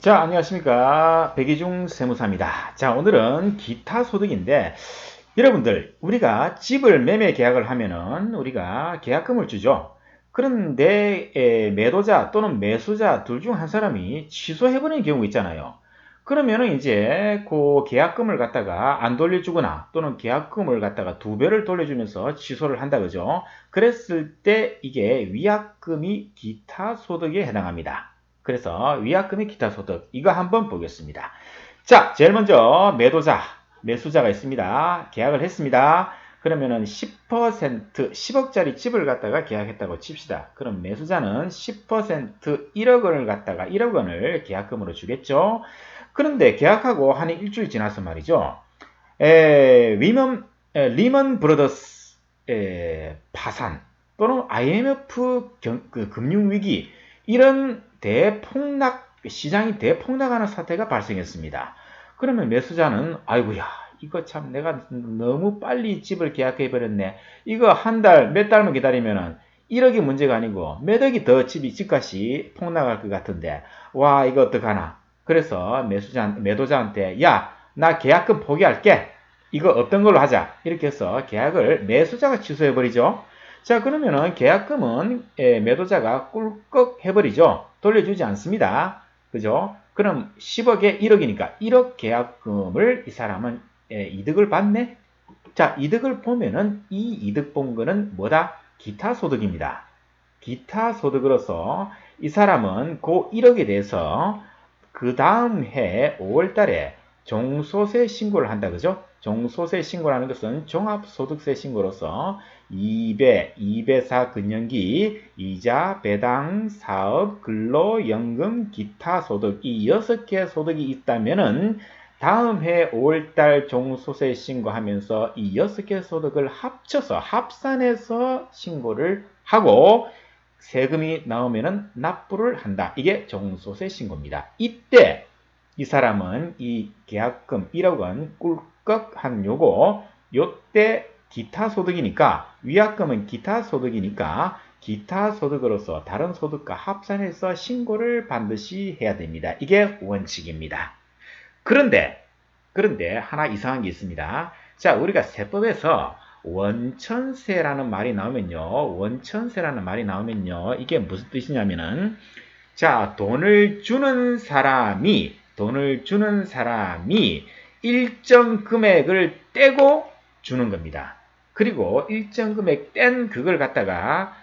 자, 안녕하십니까. 백이중 세무사입니다. 자, 오늘은 기타 소득인데, 여러분들, 우리가 집을 매매 계약을 하면은 우리가 계약금을 주죠. 그런데 매도자 또는 매수자 둘 중 한 사람이 취소해버리는 경우 있잖아요. 그러면은 이제 그 계약금을 갖다가 안 돌려주거나 또는 계약금을 갖다가 두 배를 돌려주면서 취소를 한다 그죠? 그랬을 때 이게 위약금이 기타 소득에 해당합니다. 그래서 위약금이 기타 소득 이거 한번 보겠습니다. 자, 제일 먼저 매도자, 매수자가 있습니다. 계약을 했습니다. 그러면은 10%, 10억짜리 집을 갖다가 계약했다고 칩시다. 그럼 매수자는 10% 1억 원을 갖다가 1억 원을 계약금으로 주겠죠. 그런데 계약하고 한 일주일 지나서 말이죠. 리먼 브러더스 파산 또는 IMF 금융위기 이런 대폭락 시장이 대폭락하는 사태가 발생했습니다. 그러면 매수자는 아이고야 이거 참 내가 너무 빨리 집을 계약해 버렸네. 이거 한 달, 몇 달만 기다리면은 1억이 문제가 아니고 몇 억이 더 집값이 폭락할 것 같은데 와 이거 어떡하나. 그래서 매도자한테 야 나 계약금 포기할게. 이거 없던 걸로 하자. 이렇게 해서 계약을 매수자가 취소해 버리죠. 자 그러면은 계약금은 매도자가 꿀꺽 해버리죠. 돌려주지 않습니다. 그죠? 그럼 10억에 1억이니까 1억 계약금을 이 사람은 이득을 받네? 자, 이득을 보면은 이 이득 본 거는 뭐다? 기타 소득입니다. 기타 소득으로서 이 사람은 그 1억에 대해서 그 다음 해 5월 달에 종소세 신고를 한다. 그죠? 종소세 신고라는 것은 종합소득세 신고로서 2배, 2배사 근년기, 이자, 배당, 사업, 근로연금, 기타 소득 이 6개 소득이 있다면은 다음 해 5월달 종소세 신고하면서 이 6개 소득을 합쳐서 합산해서 신고를 하고 세금이 나오면은 납부를 한다. 이게 종소세 신고입니다. 이때 이 사람은 이 계약금 1억 원 꿀꺽 한 요때 기타 소득이니까 위약금은 기타 소득이니까 기타 소득으로서 다른 소득과 합산해서 신고를 반드시 해야 됩니다. 이게 원칙입니다. 그런데 하나 이상한 게 있습니다. 자, 우리가 세법에서 원천세라는 말이 나오면요. 이게 무슨 뜻이냐면은 자, 돈을 주는 사람이 일정 금액을 떼고 주는 겁니다. 그리고 일정 금액 뗀 그걸 갖다가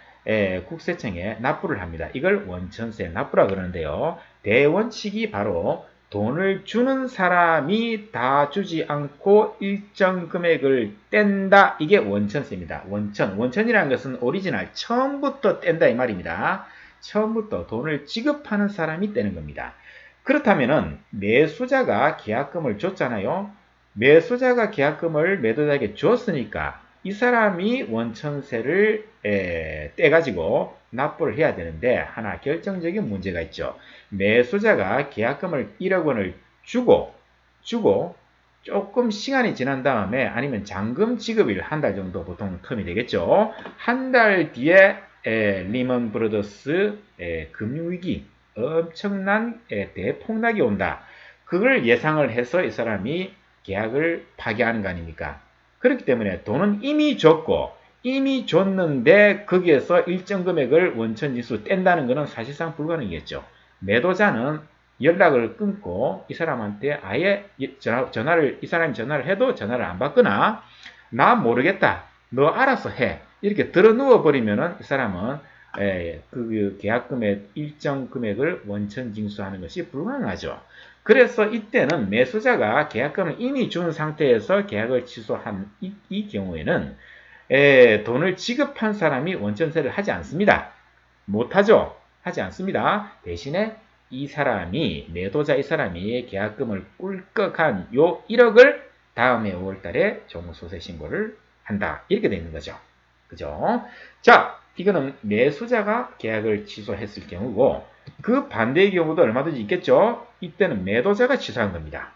국세청에 납부를 합니다. 이걸 원천세 납부라 그러는데요. 대원칙이 바로 돈을 주는 사람이 다 주지 않고 일정 금액을 뗀다. 이게 원천세입니다. 원천이라는 것은 오리지널 처음부터 뗀다 이 말입니다. 처음부터 돈을 지급하는 사람이 떼는 겁니다. 그렇다면은 매수자가 계약금을 줬잖아요. 매수자가 계약금을 매도자에게 줬으니까 이 사람이 원천세를 떼가지고 납부를 해야 되는데 하나 결정적인 문제가 있죠. 매수자가 계약금을 1억 원을 주고 조금 시간이 지난 다음에 아니면 잔금 지급일 한 달 정도 보통 텀이 되겠죠. 한 달 뒤에 리먼 브러더스 금융위기 엄청난 대폭락이 온다. 그걸 예상을 해서 이 사람이 계약을 파기하는 거 아닙니까? 그렇기 때문에 돈은 이미 줬는데 거기에서 일정 금액을 원천징수 뗀다는 것은 사실상 불가능이겠죠. 매도자는 연락을 끊고 이 사람한테 아예 이 사람이 전화를 해도 전화를 안 받거나 나 모르겠다. 너 알아서 해. 이렇게 들어 누워 버리면은 이 사람은 그 계약금의 일정 금액을 원천 징수하는 것이 불가능하죠. 그래서 이때는 매수자가 계약금을 이미 준 상태에서 계약을 취소한 이 경우에는 돈을 지급한 사람이 원천세를 하지 않습니다. 못하죠. 하지 않습니다. 대신에 매도자 이 사람이 계약금을 꿀꺽한 요 1억을 다음해 5월달에 종소세 신고를 한다. 이렇게 되는 거죠. 그죠? 자, 이거는 매수자가 계약을 취소했을 경우고 그 반대의 경우도 얼마든지 있겠죠. 이때는 매도자가 취소한 겁니다.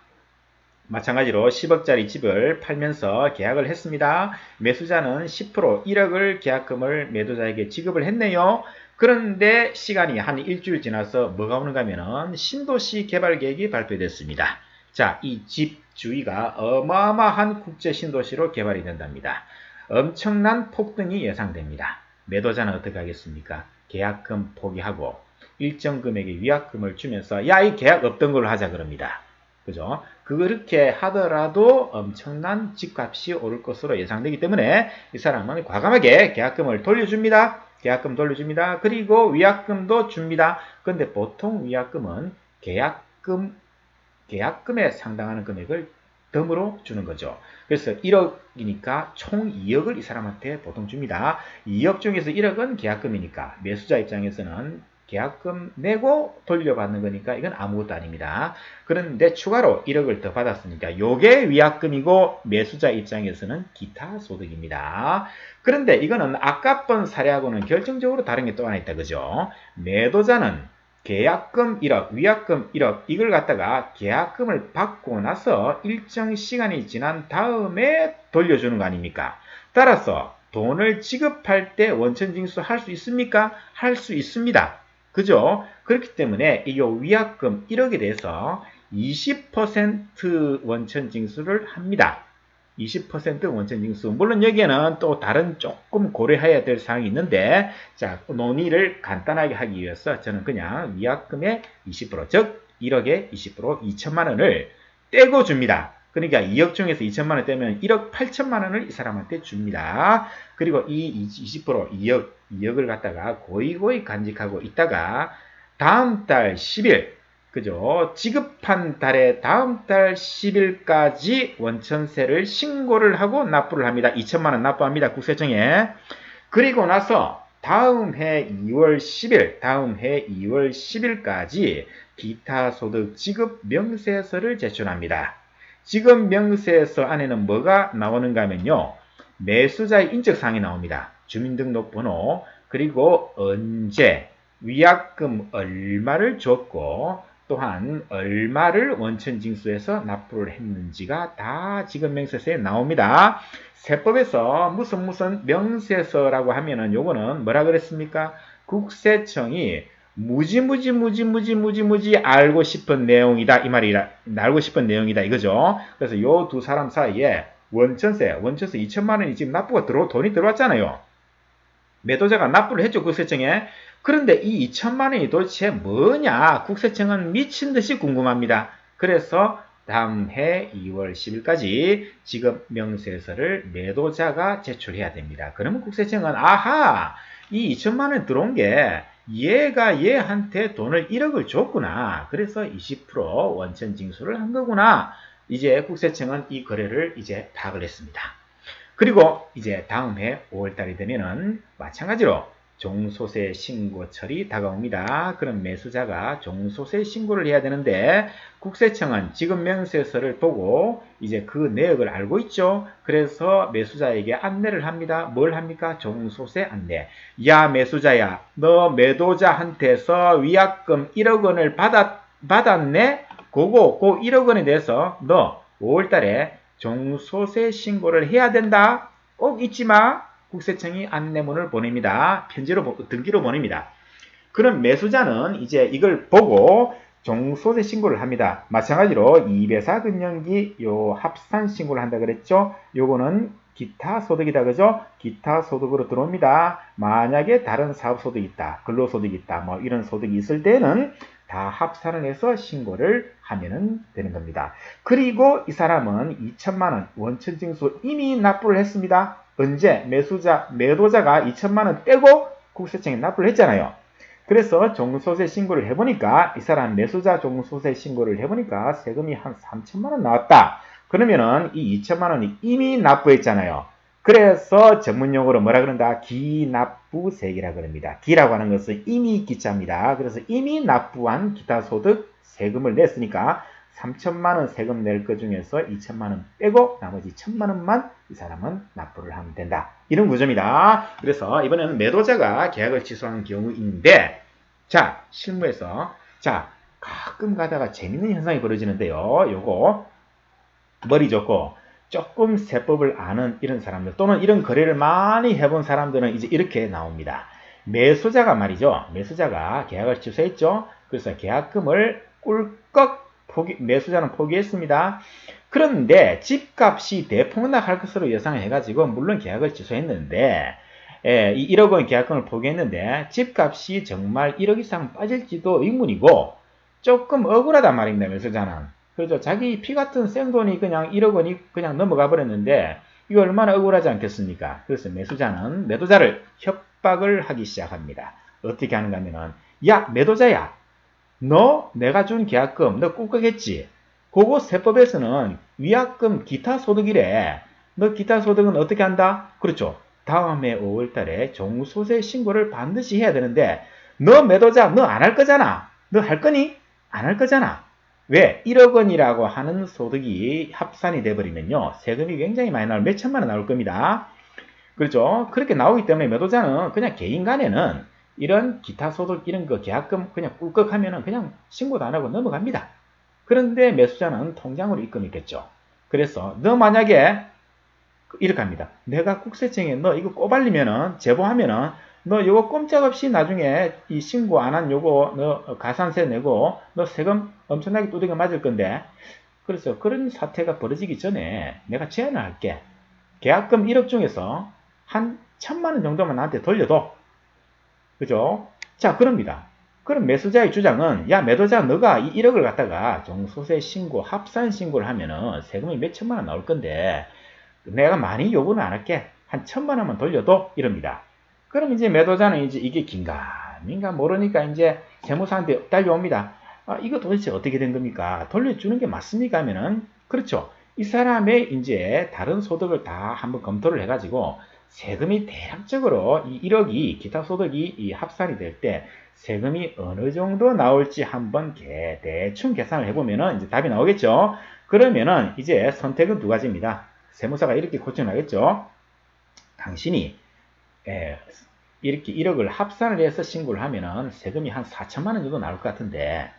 마찬가지로 10억짜리 집을 팔면서 계약을 했습니다. 매수자는 10% 1억을 계약금을 매도자에게 지급을 했네요. 그런데 시간이 한 일주일 지나서 뭐가 오는가 하면은 신도시 개발 계획이 발표됐습니다. 자, 이 집 주위가 어마어마한 국제 신도시로 개발이 된답니다. 엄청난 폭등이 예상됩니다. 매도자는 어떻게 하겠습니까? 계약금 포기하고 일정 금액의 위약금을 주면서 야, 이 계약 없던 걸로 하자 그럽니다. 그죠? 그렇게 하더라도 엄청난 집값이 오를 것으로 예상되기 때문에 이 사람은 과감하게 계약금을 돌려줍니다. 계약금 돌려줍니다. 그리고 위약금도 줍니다. 근데 보통 위약금은 계약금에 상당하는 금액을 덤으로 주는 거죠. 그래서 1억이니까 총 2억을 이 사람한테 보통 줍니다. 2억 중에서 1억은 계약금이니까 매수자 입장에서는 계약금 내고 돌려받는 거니까 이건 아무것도 아닙니다. 그런데 추가로 1억을 더 받았으니까 요게 위약금이고 매수자 입장에서는 기타 소득입니다. 그런데 이거는 아까 번 사례하고는 결정적으로 다른 게 또 하나 있다. 그죠? 매도자는 계약금 1억, 위약금 1억 이걸 갖다가 계약금을 받고 나서 일정 시간이 지난 다음에 돌려주는 거 아닙니까? 따라서 돈을 지급할 때 원천징수 할 수 있습니까? 할 수 있습니다. 그죠? 그렇기 때문에 이 위약금 1억에 대해서 20% 원천징수를 합니다. 20% 원천징수. 물론 여기에는 또 다른 조금 고려해야 될 사항이 있는데, 자, 논의를 간단하게 하기 위해서 저는 그냥 위약금의 20%, 즉 1억에 20%, 2천만 원을 떼고 줍니다. 그러니까 2억 중에서 2천만 원 떼면 1억 8천만 원을 이 사람한테 줍니다. 그리고 이 20%, 2억을 갖다가 고이고이 간직하고 있다가 다음 달 10일, 그죠? 지급한 달에 다음 달 10일까지 원천세를 신고를 하고 납부를 합니다. 2천만 원 납부합니다. 국세청에. 그리고 나서 다음 해 2월 10일까지 기타 소득 지급 명세서를 제출합니다. 지급 명세서 안에는 뭐가 나오는가 하면요. 매수자의 인적사항이 나옵니다. 주민등록번호, 그리고 언제, 위약금 얼마를 줬고, 또한 얼마를 원천징수해서 납부를 했는지가 다 지급명세서에 나옵니다. 세법에서 무슨 명세서라고 하면은 요거는 뭐라 그랬습니까? 국세청이 무지 알고 싶은 내용이다 이 말이라 알고 싶은 내용이다 이거죠. 그래서 요 두 사람 사이에 원천세 2천만 원이 지금 납부가 돈이 들어왔잖아요. 매도자가 납부를 했죠, 국세청에. 그런데 이 2천만 원이 도대체 뭐냐? 국세청은 미친 듯이 궁금합니다. 그래서 다음 해 2월 10일까지 지급 명세서를 매도자가 제출해야 됩니다. 그러면 국세청은 아하, 이 2천만 원 들어온 게 얘가 얘한테 돈을 1억을 줬구나. 그래서 20% 원천 징수를 한 거구나. 이제 국세청은 이 거래를 이제 파악을 했습니다. 그리고 이제 다음 해 5월달이 되면은 마찬가지로 종소세 신고철이 다가옵니다. 그럼 매수자가 종소세 신고를 해야 되는데 국세청은 지급명세서를 보고 이제 그 내역을 알고 있죠. 그래서 매수자에게 안내를 합니다. 뭘 합니까? 종소세 안내. 야 매수자야, 너 매도자한테서 위약금 1억 원을 받았네? 그 1억 원에 대해서 너 5월달에 종소세 신고를 해야 된다. 꼭 잊지 마. 국세청이 안내문을 보냅니다. 편지로 등기로 보냅니다. 그럼 매수자는 이제 이걸 보고 종소세 신고를 합니다. 마찬가지로 2배사 금연기 요 합산 신고를 한다 그랬죠. 요거는 기타 소득이다 그죠? 기타 소득으로 들어옵니다. 만약에 다른 사업 소득이 있다, 근로소득이 있다, 뭐 이런 소득이 있을 때는 다 합산을 해서 신고를 하면 되는 겁니다. 그리고 이 사람은 2천만 원 원천징수 이미 납부를 했습니다. 언제? 매도자가 2천만 원 떼고 국세청에 납부를 했잖아요. 그래서 종소세 신고를 해보니까 이 사람 매수자 종소세 신고를 해보니까 세금이 한 3천만 원 나왔다. 그러면은 이 2천만 원이 이미 납부했잖아요. 그래서 전문용어로 뭐라 그런다? 기납부세기라 그럽니다. 기라고 하는 것은 이미 기자입니다. 그래서 이미 납부한 기타소득 세금을 냈으니까 3천만 원 세금 낼 것 중에서 2천만 원 빼고 나머지 1천만 원만 이 사람은 납부를 하면 된다. 이런 구조입니다. 그래서 이번에는 매도자가 계약을 취소하는 경우인데, 자, 실무에서, 자, 가끔 가다가 재밌는 현상이 벌어지는데요. 요거, 머리 좋고, 조금 세법을 아는 이런 사람들, 또는 이런 거래를 많이 해본 사람들은 이제 이렇게 나옵니다. 매수자가 말이죠. 매수자가 계약을 취소했죠. 그래서 계약금을 꿀꺽 매수자는 포기했습니다. 그런데 집값이 대폭락할 것으로 예상을 해가지고 물론 계약을 취소했는데 이 1억 원 계약금을 포기했는데 집값이 정말 1억 이상 빠질지도 의문이고 조금 억울하단 말입니다. 매수자는. 그렇죠. 자기 피 같은 생돈이 그냥 1억 원이 그냥 넘어가 버렸는데 이거 얼마나 억울하지 않겠습니까? 그래서 매수자는 매도자를 협박을 하기 시작합니다. 어떻게 하는가 하면은 야 매도자야 너 내가 준 계약금 너 꿀꺽했지? 그거 세법에서는 위약금 기타 소득이래. 너 기타 소득은 어떻게 한다? 그렇죠. 다음해 5월달에 종소세 신고를 반드시 해야 되는데 너 매도자 너 안 할 거잖아. 너 할 거니? 안 할 거잖아. 왜? 1억 원이라고 하는 소득이 합산이 돼버리면요. 세금이 굉장히 많이 나올 몇 천만 원 나올 겁니다. 그렇죠? 그렇게 나오기 때문에 매도자는 그냥 개인 간에는 이런 기타 소득 이런 거 계약금 그냥 꿀꺽 하면은 그냥 신고도 안 하고 넘어갑니다. 그런데 매수자는 통장으로 입금했겠죠. 그래서 너 만약에 이렇게 합니다. 내가 국세청에 너 이거 꼬발리면은 제보하면은 너 이거 꼼짝없이 나중에 이 신고 안 한 요거 너 가산세 내고 너 세금 엄청나게 두들겨 맞을 건데 그래서 그런 사태가 벌어지기 전에 내가 제안을 할게. 계약금 1억 중에서 한 1,000만 원 정도만 나한테 돌려도 그죠? 자 그럽니다. 그럼 매수자의 주장은 야 매도자 너가 이 1억을 갖다가 종소세 신고 합산 신고를 하면은 세금이 몇 천만 원 나올 건데 내가 많이 요구는 안 할게. 한 1,000만 원만 돌려도 이럽니다. 그럼 이제 매도자는 이제 이게 긴가민가 모르니까 이제 세무사한테 달려옵니다. 아, 이거 도대체 어떻게 된 겁니까? 돌려주는 게 맞습니까? 하면은 그렇죠. 이 사람의 이제 다른 소득을 다 한번 검토를 해가지고 세금이 대략적으로 이 1억이 기타 소득이 이 합산이 될 때 세금이 어느 정도 나올지 한번 대충 계산을 해보면은 이제 답이 나오겠죠. 그러면은 이제 선택은 두 가지입니다. 세무사가 이렇게 고쳐나겠죠. 당신이 이렇게 1억을 합산을 해서 신고를 하면은 세금이 한 4천만 원 정도 나올 것 같은데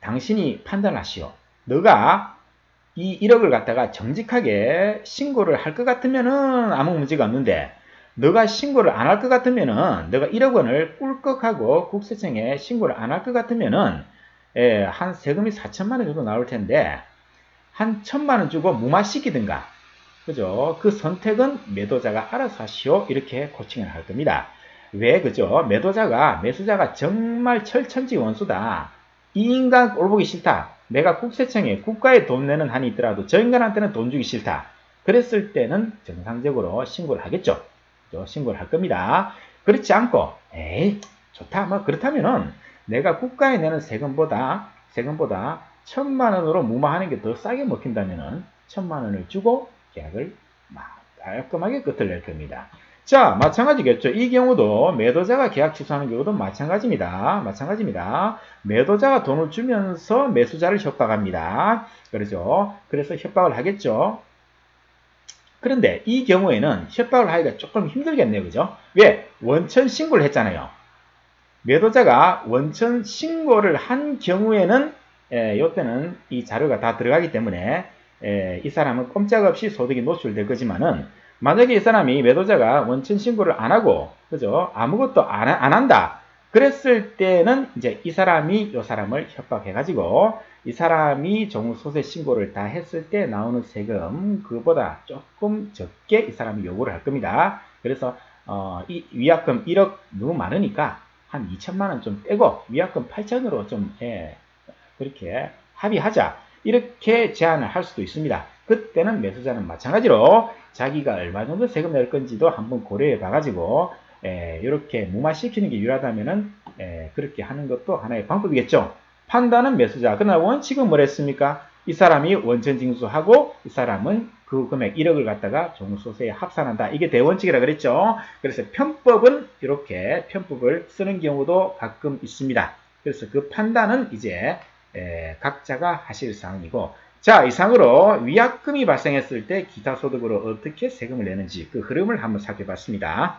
당신이 판단하시오. 너가 이 1억을 갖다가 정직하게 신고를 할 것 같으면은 아무 문제가 없는데 너가 신고를 안 할 것 같으면은 너가 1억 원을 꿀꺽하고 국세청에 신고를 안 할 것 같으면은 한 세금이 4천만 원 정도 나올 텐데 한 1,000만 원 주고 무마시키든가 그죠? 그 선택은 매도자가 알아서 하시오. 이렇게 코칭을 할 겁니다. 왜 그죠? 매도자가 매수자가 정말 철천지 원수다. 이 인간 꼴보기 싫다. 내가 국세청에 국가에 돈 내는 한이 있더라도 저 인간한테는 돈 주기 싫다. 그랬을 때는 정상적으로 신고를 하겠죠. 그죠? 신고를 할 겁니다. 그렇지 않고 에이 좋다. 뭐 그렇다면은 내가 국가에 내는 세금보다 1,000만 원으로 무마하는 게 더 싸게 먹힌다면은 1,000만 원을 주고 계약을 깔끔하게 끝을 낼 겁니다. 자, 마찬가지겠죠. 이 경우도 매도자가 계약 취소하는 경우도 마찬가지입니다. 매도자가 돈을 주면서 매수자를 협박합니다. 그렇죠. 그래서 협박을 하겠죠. 그런데 이 경우에는 협박을 하기가 조금 힘들겠네요. 그죠? 왜? 원천 신고를 했잖아요. 매도자가 원천 신고를 한 경우에는 이때는 이 자료가 다 들어가기 때문에 이 사람은 꼼짝없이 소득이 노출될 거지만은 만약에 이 사람이 매도자가 원천 신고를 안 하고 그죠 아무것도 안 한다 그랬을 때는 이제 이 사람이 이 사람을 협박해 가지고 이 사람이 종소세 신고를 다 했을 때 나오는 세금 그보다 조금 적게 이 사람이 요구를 할 겁니다. 그래서 이 위약금 1억 너무 많으니까 한 2천만 원 좀 떼고 위약금 8천으로 좀 그렇게 합의하자. 이렇게 제안을 할 수도 있습니다. 그때는 매수자는 마찬가지로 자기가 얼마 정도 세금 낼 건지도 한번 고려해 봐가지고 이렇게 무마시키는 게 유리하다면은 그렇게 하는 것도 하나의 방법이겠죠. 판단은 매수자. 그러나 원칙은 뭐랬습니까? 이 사람이 원천 징수하고 이 사람은 그 금액 1억을 갖다가 종소세에 합산한다. 이게 대원칙이라 그랬죠. 그래서 편법은 이렇게 편법을 쓰는 경우도 가끔 있습니다. 그래서 그 판단은 이제 각자가 하실 사항이고 자 이상으로 위약금이 발생했을 때 기타 소득으로 어떻게 세금을 내는지 그 흐름을 한번 살펴봤습니다.